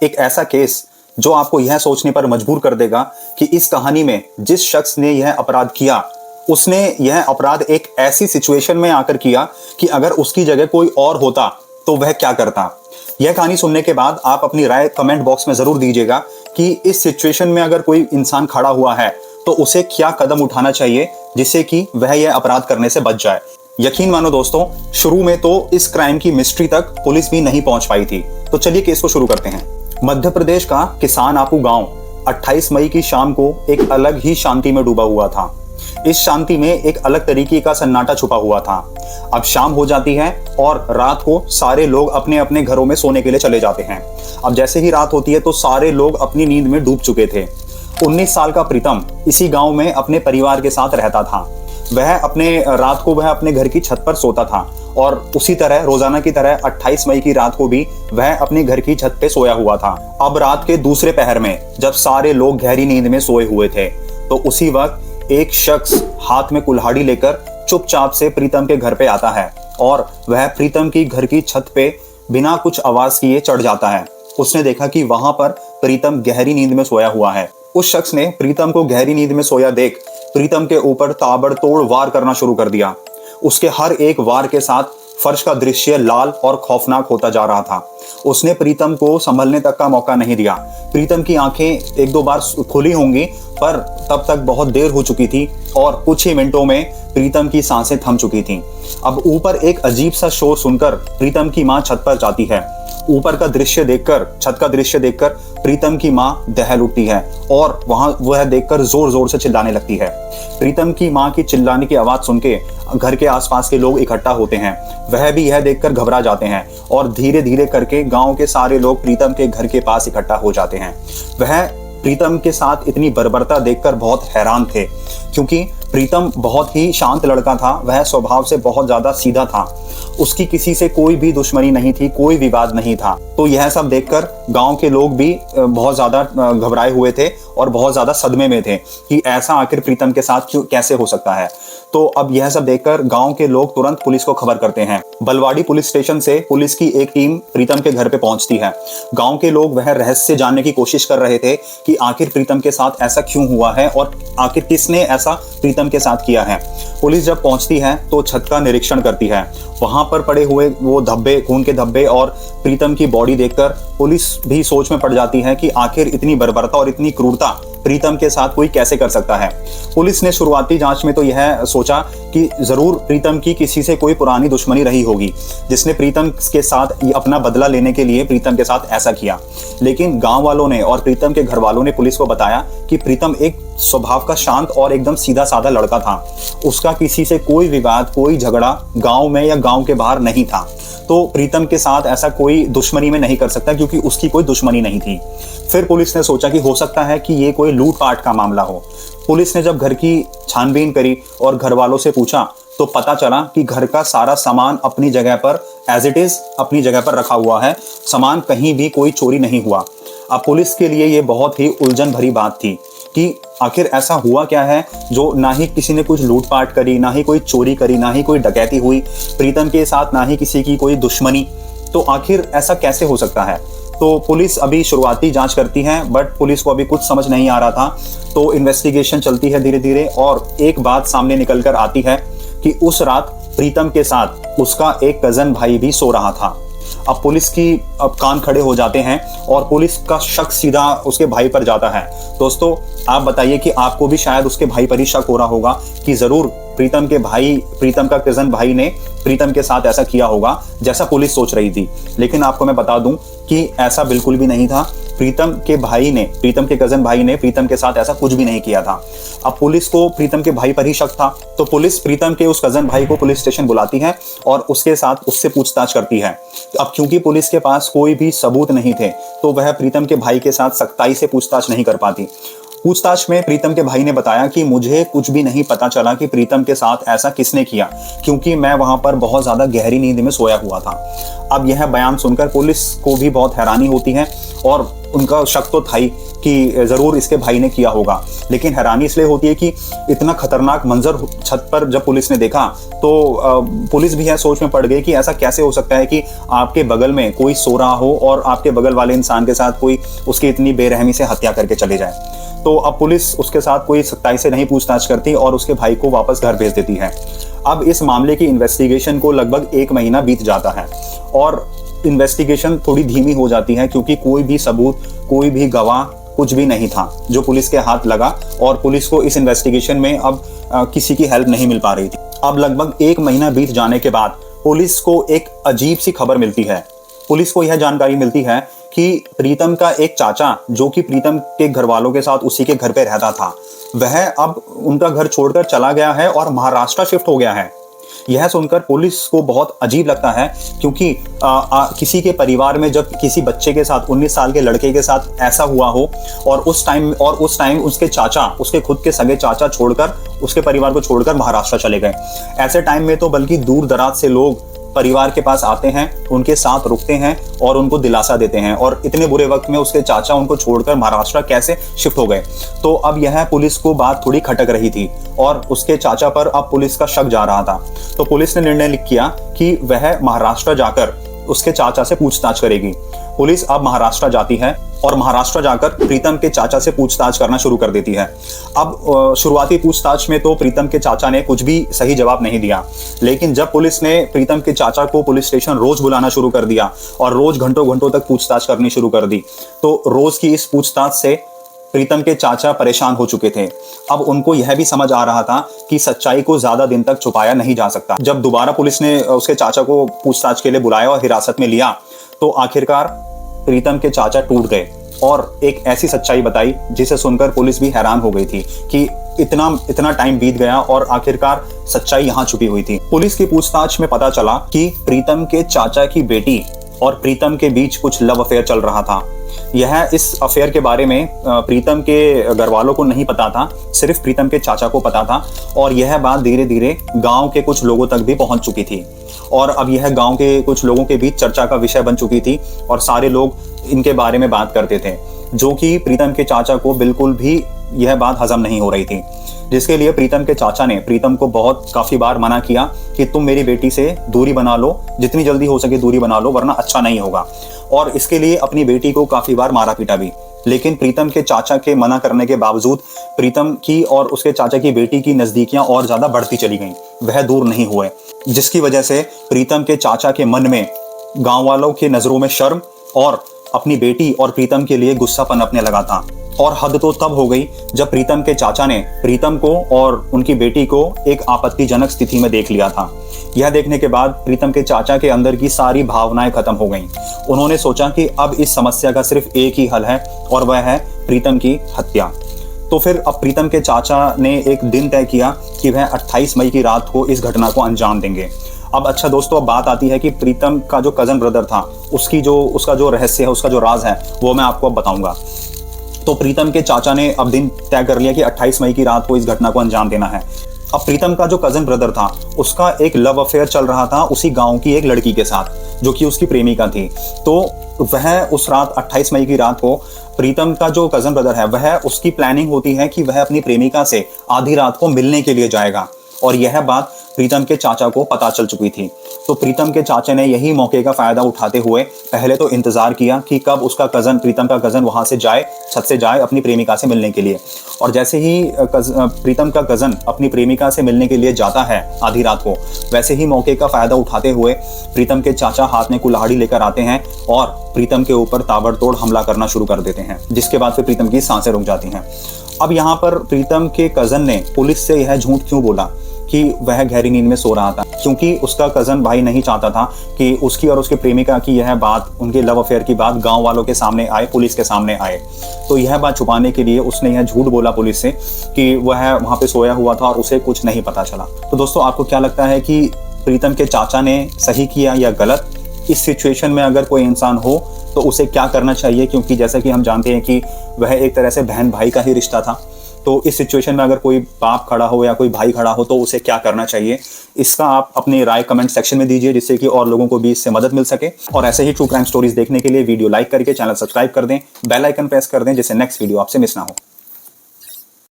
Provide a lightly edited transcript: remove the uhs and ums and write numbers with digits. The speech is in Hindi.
एक ऐसा केस जो आपको यह सोचने पर मजबूर कर देगा कि इस कहानी में जिस शख्स ने यह अपराध किया उसने यह अपराध एक ऐसी सिचुएशन में आकर किया कि अगर उसकी जगह कोई और होता तो वह क्या करता। यह कहानी सुनने के बाद आप अपनी राय कमेंट बॉक्स में जरूर दीजिएगा कि इस सिचुएशन में अगर कोई इंसान खड़ा हुआ है तो उसे क्या कदम उठाना चाहिए जिससे कि वह यह अपराध करने से बच जाए। यकीन मानो दोस्तों, शुरू में तो इस क्राइम की मिस्ट्री तक पुलिस भी नहीं पहुंच पाई थी। तो चलिए केस को शुरू करते हैं। मध्य प्रदेश का किसान आपू गांव 28 मई की शाम को एक अलग ही शांति में डूबा हुआ था। इस शांति में एक अलग तरीके का सन्नाटा छुपा हुआ था। अब शाम हो जाती है और रात को सारे लोग अपने अपने घरों में सोने के लिए चले जाते हैं। अब जैसे ही रात होती है तो सारे लोग अपनी नींद में डूब चुके थे। 19 साल का प्रीतम इसी गांव में अपने परिवार के साथ रहता था। रात को वह अपने घर की छत पर सोता था और उसी तरह रोजाना की तरह 28 मई की रात को भी वह अपने घर की छत पे सोया हुआ था। अब रात के दूसरे पहर में जब सारे लोग गहरी नींद में सोए हुए थे तो उसी वक्त एक शख्स हाथ में कुल्हाड़ी लेकर चुपचाप से प्रीतम के घर पे आता है और वह प्रीतम की घर की छत पे बिना कुछ आवाज किए चढ़ जाता है। उसने देखा कि वहां पर प्रीतम गहरी नींद में सोया हुआ है। उस शख्स ने प्रीतम को गहरी नींद में सोया देख प्रीतम के ऊपर ताबड़तोड़ वार करना शुरू कर दिया। उसके हर एक वार के साथ फर्श का दृश्य लाल और खौफनाक होता जा रहा था। उसने प्रीतम को संभलने तक का मौका नहीं दिया। प्रीतम की आंखें एक दो बार खुली होंगी पर तब तक बहुत देर हो चुकी थी और कुछ ही मिनटों में प्रीतम की सांसें थम चुकी थीं। अब ऊपर एक अजीब सा शोर सुनकर प्रीतम की मां छत पर जाती है। ऊपर का दृश्य देखकर, छत का दृश्य देखकर प्रीतम की मां दहल उठती है और वह देखकर जोर जोर से चिल्लाने लगती है। प्रीतम की मां की चिल्लाने की आवाज सुन के घर के आसपास के लोग इकट्ठा होते हैं। वह भी यह देखकर घबरा जाते हैं और धीरे धीरे करके गांव के सारे लोग प्रीतम के घर के पास इकट्ठा हो जाते हैं। वह प्रीतम के साथ इतनी बर्बरता देखकर बहुत हैरान थे क्योंकि प्रीतम बहुत ही शांत लड़का था। वह स्वभाव से बहुत ज्यादा सीधा था। उसकी किसी से कोई भी दुश्मनी नहीं थी, कोई विवाद नहीं था। तो यह सब देखकर गांव के लोग भी बहुत ज्यादा घबराए हुए थे और बहुत ज्यादा सदमे में थे कि ऐसा आखिर प्रीतम के साथ कैसे हो सकता है। तो अब यह सब देखकर गांव के लोग तुरंत पुलिस को खबर करते हैं। बलवाड़ी पुलिस स्टेशन से पुलिस की एक टीम प्रीतम के घर पे पहुंचती है। गांव के लोग वह रहस्य जानने की कोशिश कर रहे थे कि आखिर प्रीतम के साथ ऐसा क्यों हुआ है और आखिर किसने ऐसा प्रीतम के साथ किया है। पुलिस जब पहुंचती है तो छत का निरीक्षण करती है। वहां पर पड़े हुए वो धब्बे, खून के धब्बे और प्रीतम की बॉडी देखकर पुलिस भी सोच में पड़ जाती है कि आखिर इतनी बर्बरता और इतनी क्रूरता प्रीतम के साथ कोई कैसे कर सकता है। पुलिस ने शुरुआती जांच में तो यह सोचा कि जरूर प्रीतम की किसी से कोई पुरानी दुश्मनी रही होगी जिसने प्रीतम के साथ अपना बदला लेने के लिए प्रीतम के साथ ऐसा किया। लेकिन गांव वालों ने और प्रीतम के घर वालों ने पुलिस को बताया कि प्रीतम एक स्वभाव का शांत और एकदम सीधा साधा लड़का था। उसका किसी से कोई विवाद, कोई झगड़ा गांव में या गांव के बाहर नहीं था। तो प्रीतम के साथ ऐसा कोई दुश्मनी में नहीं कर सकता क्योंकि उसकी कोई दुश्मनी नहीं थी। फिर पुलिस ने सोचा कि हो सकता है कि ये कोई लूटपाट का मामला हो। पुलिस ने जब घर की छानबीन करी और घर वालों से पूछा तो पता चला कि घर का सारा सामान अपनी जगह पर एज इट इज अपनी जगह पर रखा हुआ है। सामान कहीं भी कोई चोरी नहीं हुआ। अब पुलिस के लिए ये बहुत ही उलझन भरी बात थी कि आखिर ऐसा हुआ क्या है जो ना ही किसी ने कुछ लूटपाट करी, ना ही कोई चोरी करी, ना ही कोई डकैती हुई प्रीतम के साथ, ना ही किसी की कोई दुश्मनी। तो आखिर ऐसा कैसे हो सकता है। तो पुलिस अभी शुरुआती जांच करती है बट पुलिस को अभी कुछ समझ नहीं आ रहा था। तो इन्वेस्टिगेशन चलती है धीरे धीरे और एक बात सामने निकल कर आती है कि उस रात प्रीतम के साथ उसका एक कजन भाई भी सो रहा था। अब पुलिस की कान खड़े हो जाते हैं और पुलिस का शक सीधा उसके भाई पर जाता है। दोस्तों आप बताइए कि आपको भी शायद उसके भाई पर ही शक हो रहा होगा कि जरूर प्रीतम का कजन भाई ने प्रीतम के साथ ऐसा किया होगा जैसा पुलिस सोच रही थी। लेकिन आपको मैं बता दूं कि ऐसा बिल्कुल भी नहीं था। प्रीतम के कजन भाई ने प्रीतम के साथ ऐसा कुछ भी नहीं किया था। अब पुलिस को प्रीतम के भाई पर ही शक था तो पुलिस प्रीतम के उस कजन भाई को पुलिस स्टेशन बुलाती है और उससे पूछताछ करती है। अब क्योंकि पुलिस के पास कोई भी सबूत नहीं थे तो वह प्रीतम के भाई के साथ सख्ताई से पूछताछ नहीं कर पाती। पूछताछ में प्रीतम के भाई ने बताया कि मुझे कुछ भी नहीं पता चला कि प्रीतम के साथ ऐसा किसने किया क्योंकि मैं वहां पर बहुत ज्यादा गहरी नींद में सोया हुआ था। अब यह बयान सुनकर पुलिस को भी बहुत हैरानी होती है और उनका शक तो था ही कि ज़रूर इसके भाई ने किया होगा। लेकिन हैरानी इसलिए होती है कि इतना खतरनाक मंजर छत पर जब पुलिस ने देखा तो पुलिस भी यह सोच में पड़ गई कि ऐसा कैसे हो सकता है कि आपके बगल में कोई सो रहा हो और आपके बगल वाले इंसान के साथ कोई उसकी इतनी बेरहमी से हत्या करके चले जाए। तो अब पुलिस उसके साथ कोई सख्ताई से नहीं पूछताछ करती और उसके भाई को वापस घर भेज देती है। अब इस मामले की इन्वेस्टिगेशन को लगभग 1 महीना बीत जाता है और इन्वेस्टिगेशन थोड़ी धीमी हो जाती है क्योंकि कोई भी सबूत, कोई भी गवाह, कुछ भी नहीं था जो पुलिस के हाथ लगा और पुलिस को इस इन्वेस्टिगेशन में अब किसी की हेल्प नहीं मिल पा रही थी। अब लगभग 1 महीना बीत जाने के बाद पुलिस को एक अजीब सी खबर मिलती है। पुलिस को यह जानकारी मिलती है कि प्रीतम का एक चाचा, जो कि प्रीतम के घर वालों के साथ उसी के घर पे रहता था, वह अब उनका घर छोड़कर चला गया है और महाराष्ट्र शिफ्ट हो गया है। यह सुनकर पुलिस को बहुत अजीब लगता है क्योंकि किसी के परिवार में जब किसी बच्चे के साथ, 19 साल के लड़के के साथ ऐसा हुआ हो और उस टाइम उसके चाचा, उसके खुद के सगे चाचा छोड़कर, उसके परिवार को छोड़कर महाराष्ट्र चले गए। ऐसे टाइम में तो बल्कि दूर दराज से लोग परिवार के पास आते हैं, उनके साथ रुकते हैं और उनको दिलासा देते हैं। और इतने बुरे वक्त में उसके चाचा उनको छोड़कर महाराष्ट्र कैसे शिफ्ट हो गए। तो अब यह पुलिस को बात थोड़ी खटक रही थी और उसके चाचा पर अब पुलिस का शक जा रहा था। तो पुलिस ने निर्णय किया कि वह महाराष्ट्र जाकर उसके चाचा से पूछताछ करेगी। पुलिस अब महाराष्ट्र जाती है और महाराष्ट्र जाकर प्रीतम के चाचा से पूछताछ करना शुरू कर देती है। अब शुरुआती पूछताछ में तो प्रीतम के चाचा ने कुछ भी सही जवाब नहीं दिया, लेकिन जब पुलिस ने प्रीतम के चाचा को पुलिस स्टेशन रोज बुलाना शुरू कर दिया और रोज घंटों घंटों तक पूछताछ करनी शुरू कर दी, तो रोज की इस पूछताछ से प्रीतम के चाचा परेशान हो चुके थे। अब उनको यह भी समझ आ रहा था कि सच्चाई को ज्यादा दिन तक छुपाया नहीं जा सकता। जब दोबारा पुलिस ने उसके चाचा को पूछताछ के लिए बुलाया और हिरासत में लिया, तो आखिरकार प्रीतम के चाचा टूट गए और एक ऐसी सच्चाई बताई जिसे सुनकर पुलिस भी हैरान हो गई थी कि इतना टाइम बीत गया और आखिरकार सच्चाई यहाँ छुपी हुई थी। पुलिस की पूछताछ में पता चला कि प्रीतम के चाचा की बेटी और प्रीतम के बीच कुछ लव अफेयर चल रहा था। यह इस अफेयर के बारे में प्रीतम के घर वालों को नहीं पता था, सिर्फ प्रीतम के चाचा को पता था और यह बात धीरे धीरे गांव के कुछ लोगों तक भी पहुंच चुकी थी और अब यह गांव के कुछ लोगों के बीच चर्चा का विषय बन चुकी थी और सारे लोग इनके बारे में बात करते थे, जो कि प्रीतम के चाचा को बिल्कुल भी यह बात हजम नहीं हो रही थी। जिसके लिए प्रीतम के चाचा ने प्रीतम को काफी बार मना किया कि तुम मेरी बेटी से दूरी बना लो, जितनी जल्दी हो सके दूरी बना लो, वरना अच्छा नहीं होगा। और इसके लिए अपनी बेटी को काफी बार मारा पीटा भी। लेकिन प्रीतम के चाचा के मना करने के बावजूद प्रीतम की और उसके चाचा की बेटी की नजदीकियां और ज्यादा बढ़ती चली गईं। वह दूर नहीं हुए, जिसकी वजह से प्रीतम के चाचा के मन में गांव वालों की नजरों में शर्म और अपनी बेटी और प्रीतम के लिए गुस्सा पनपने लगा था। और हद तो तब हो गई जब प्रीतम के चाचा ने प्रीतम को और उनकी बेटी को एक आपत्तिजनक स्थिति में देख लिया था। यह देखने के बाद प्रीतम के चाचा के अंदर की सारी भावनाएं खत्म हो गईं। उन्होंने सोचा कि अब इस समस्या का सिर्फ एक ही हल है और वह है प्रीतम की हत्या। तो फिर अब प्रीतम के चाचा ने एक दिन तय किया कि वह 28 मई की रात को इस घटना को अंजाम देंगे। अब अच्छा दोस्तों, अब बात आती है कि प्रीतम का जो कजन ब्रदर था, उसका जो रहस्य है, उसका जो राज है, वो मैं आपको अब बताऊंगा। तो प्रीतम के चाचा ने अब दिन तय कर लिया कि 28 मई की रात को इस घटना को अंजाम देना है। अब प्रीतम का जो कजन ब्रदर था, उसका एक लव अफेयर चल रहा था उसी गांव की एक लड़की के साथ, जो कि उसकी प्रेमिका थी। तो वह उस रात 28 मई की रात को प्रीतम का जो कजन ब्रदर है, वह उसकी प्लानिंग होती है कि वह अपनी प्रेमिका से आधी रात को मिलने के लिए जाएगा और यह बात प्रीतम के चाचा को पता चल चुकी थी। तो प्रीतम के चाचा ने यही मौके का फायदा उठाते हुए पहले तो इंतजार किया कि कब उसका कजन, प्रीतम का कजन वहां से जाए, छत से जाए अपनी प्रेमिका से मिलने के लिए। और जैसे ही प्रीतम का कजन अपनी प्रेमिका से मिलने के लिए जाता है आधी रात को, वैसे ही मौके का फायदा उठाते हुए प्रीतम के चाचा हाथ में कुल्हाड़ी लेकर आते हैं और प्रीतम के ऊपर ताबड़तोड़ हमला करना शुरू कर देते हैं, जिसके बाद फिर प्रीतम की सांसें रुक जाती हैं। अब यहाँ पर प्रीतम के कजन ने पुलिस से यह झूठ क्यों बोला कि वह गहरी नींद में सो रहा था? क्योंकि उसका कजन भाई नहीं चाहता था कि उसकी और उसके प्रेमिका की यह बात, उनके लव अफेयर की बात गांव वालों के सामने आए, पुलिस के सामने आए। तो यह बात छुपाने के लिए उसने यह झूठ बोला पुलिस से कि वह वहां पे सोया हुआ था और उसे कुछ नहीं पता चला। तो दोस्तों, आपको क्या लगता है कि प्रीतम के चाचा ने सही किया या गलत? इस सिचुएशन में अगर कोई इंसान हो तो उसे क्या करना चाहिए? क्योंकि जैसा कि हम जानते हैं कि वह एक तरह से बहन भाई का ही रिश्ता था। तो इस सिचुएशन में अगर कोई बाप खड़ा हो या कोई भाई खड़ा हो तो उसे क्या करना चाहिए, इसका आप अपनी राय कमेंट सेक्शन में दीजिए, जिससे कि और लोगों को भी इससे मदद मिल सके। और ऐसे ही ट्रू क्राइम स्टोरीज देखने के लिए वीडियो लाइक करके चैनल सब्सक्राइब कर दें, बेल आइकन प्रेस कर दें, जिससे नेक्स्ट वीडियो आपसे मिस ना हो।